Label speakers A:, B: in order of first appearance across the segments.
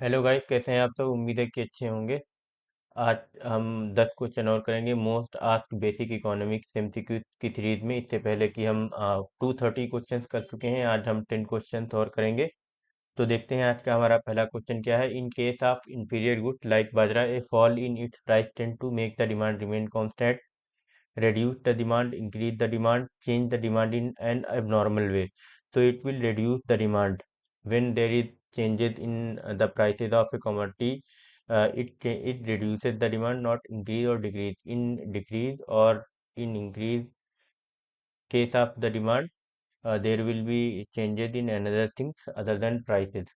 A: Hello guys, कैसे हैं आप सब। उम्मीद है कि अच्छे होंगे। आज हम 10 क्वेश्चन और करेंगे most asked basic economics MCQ की सीरीज में। इससे पहले कि हम 230 क्वेश्चंस कर चुके हैं, आज हम 10 क्वेश्चंस और करेंगे। तो देखते हैं आज का हमारा पहला क्वेश्चन क्या है। In case of inferior good like bajra, a fall in its price tend to make the demand remain constant, reduce the demand, increase the demand, change the demand in an abnormal way. So it will reduce the demand when there is changes in the prices of a commodity. It reduces the demand, not increase or decrease. In decrease or in increase case of the demand, there will be changes in another things other than prices.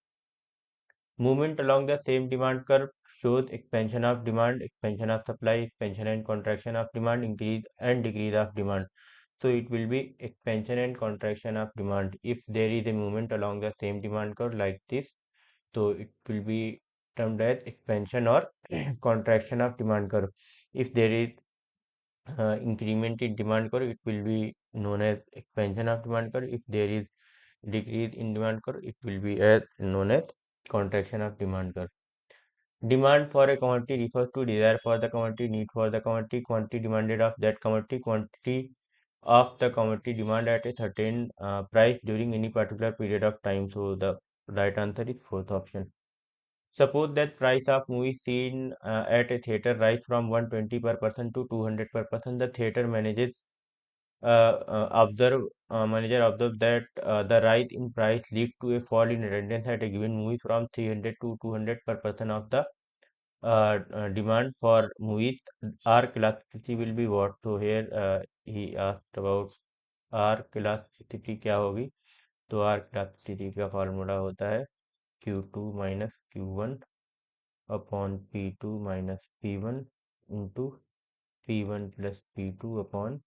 A: Movement along the same demand curve shows expansion of demand, expansion of supply, expansion and contraction of demand, increase and decrease of demand. So it will be expansion and contraction of demand. If there is a movement along the same demand curve like this, so it will be termed as expansion or contraction of demand curve. If there is increment in demand curve, it will be known as expansion of demand curve. If there is decrease in demand curve, it will be as known as contraction of demand curve. Demand for a commodity refers to desire for the commodity, need for the commodity, quantity demanded of that commodity, quantity of the commodity demand at a certain price during any particular period of time. So the right answer is fourth option. Suppose that price of movie seen at a theater rise from 120 per person to 200 per person. The theater manager observed that the rise in price lead to a fall in attendance at a given movie from 300 to 200 per person of the demand for movies. R elasticity will be what? So here he asked about R elasticity क्या होगी। तो R elasticity का formula होता है Q2 minus Q1 upon P2 minus P1 into P1 plus P2 upon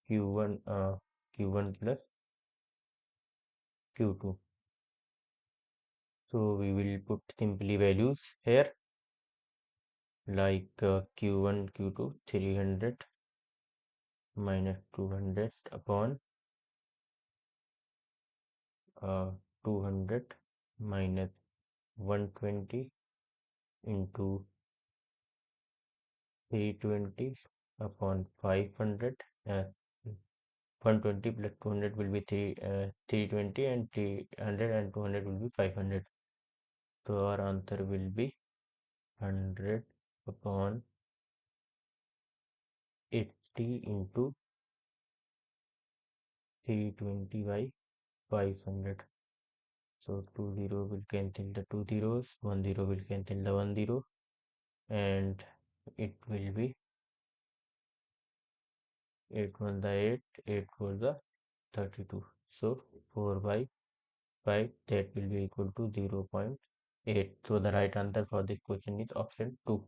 A: Q1 Q1 plus Q2. So we will put simply values here like Q1 Q2 300 minus 200 upon 200 minus 120 into 320 upon 500. 120 plus 200 will be 320 and 300 and 200 will be 500. So our answer will be 100 upon 80 into 320 by 500. So 20 will cancel the two zeros, 10 will cancel the 10, and it will be 8 1 the 8, 8 4 the 32. So 4 by 5, that will be equal to 0.8. So the right answer for this question is option 2.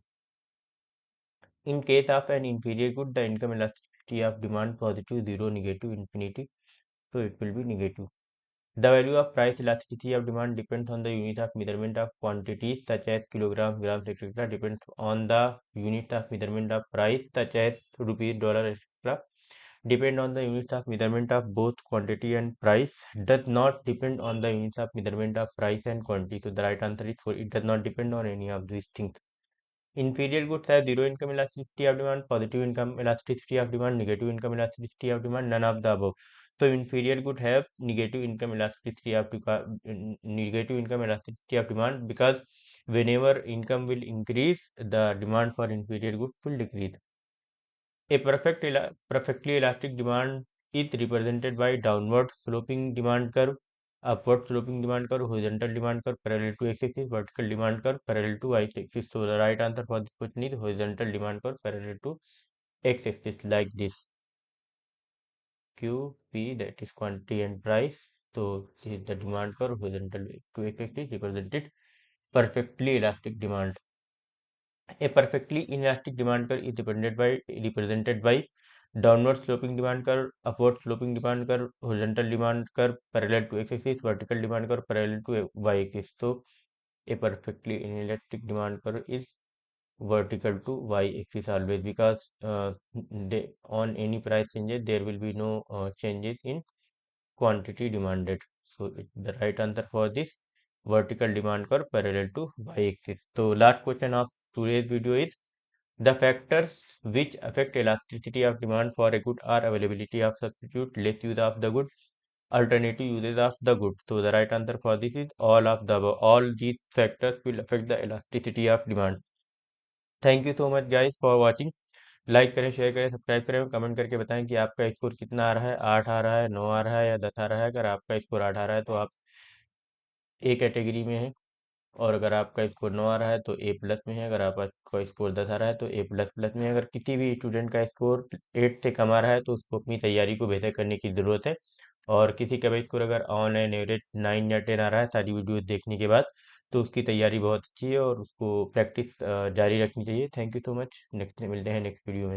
A: In case of an inferior good, the income elasticity of demand positive, 0, negative, infinity. So it will be negative. The value of price elasticity of demand depends on the unit of measurement of quantities such as kilograms, grams, etc. Depends on the unit of measurement of price such as rupees, dollar, etc. Depend on the units of measurement of both quantity and price. Does not depend on the units of measurement of price and quantity. So the right answer is 4. It does not depend on any of these things. Inferior goods have zero income elasticity of demand, positive income elasticity of demand, negative income elasticity of demand, none of the above. So inferior good have negative income elasticity of demand, because whenever income will increase, the demand for inferior goods will decrease. A perfectly elastic demand is represented by downward sloping demand curve, upward sloping demand curve, horizontal demand curve parallel to x-axis, vertical demand curve parallel to y-axis. So the right answer for this question is horizontal demand curve parallel to x-axis, like this. QP, that is quantity and price. So this is the demand curve horizontal to x-axis, represented perfectly elastic demand. A perfectly inelastic demand curve is represented by downward sloping demand curve, upward sloping demand curve, horizontal demand curve parallel to x-axis, vertical demand curve parallel to y-axis. So a perfectly inelastic demand curve is vertical to y-axis always, because on any price changes there will be no changes in quantity demanded. So the right answer for this vertical demand curve parallel to y-axis. So last question of today's video is the factors which affect elasticity of demand for a good are availability of substitute, less use of the good, alternative uses of the good. So the right answer for this is all of the above. All these factors will affect the elasticity of demand. Thank you so much guys for watching. Like करें, share करें, subscribe करें, comment करके बताएं कि आपका score कितना आ रहा है, 8 आ रहा है, 9 आ रहा है या 10 आ रहा है. अगर आपका स्कोर 8 आ रहा है तो आप ए कैटेगरी में हैं, और अगर आपका स्कोर 9 आ रहा है तो ए प्लस में है. अगर आपका स्कोर 10 आ रहा है तो ए प्लस प्लस में है. अगर किसी भी स्टूडेंट का स्कोर 8 से कम आ रहा है तो उसको अपनी तैयारी को बेहतर करने की ज़रूरत है. और किसी का भी स्कोर अगर ऑन एन एवरेज 9 या 10 आ रहा है सारी वीडियोस देखने के बाद, तो उसकी तैयारी बहुत अच्छी है और उसको प्रैक्टिस जारी रखनी चाहिए. Thank you so much. Next मिलते हैं नेक्स्ट वीडियो में.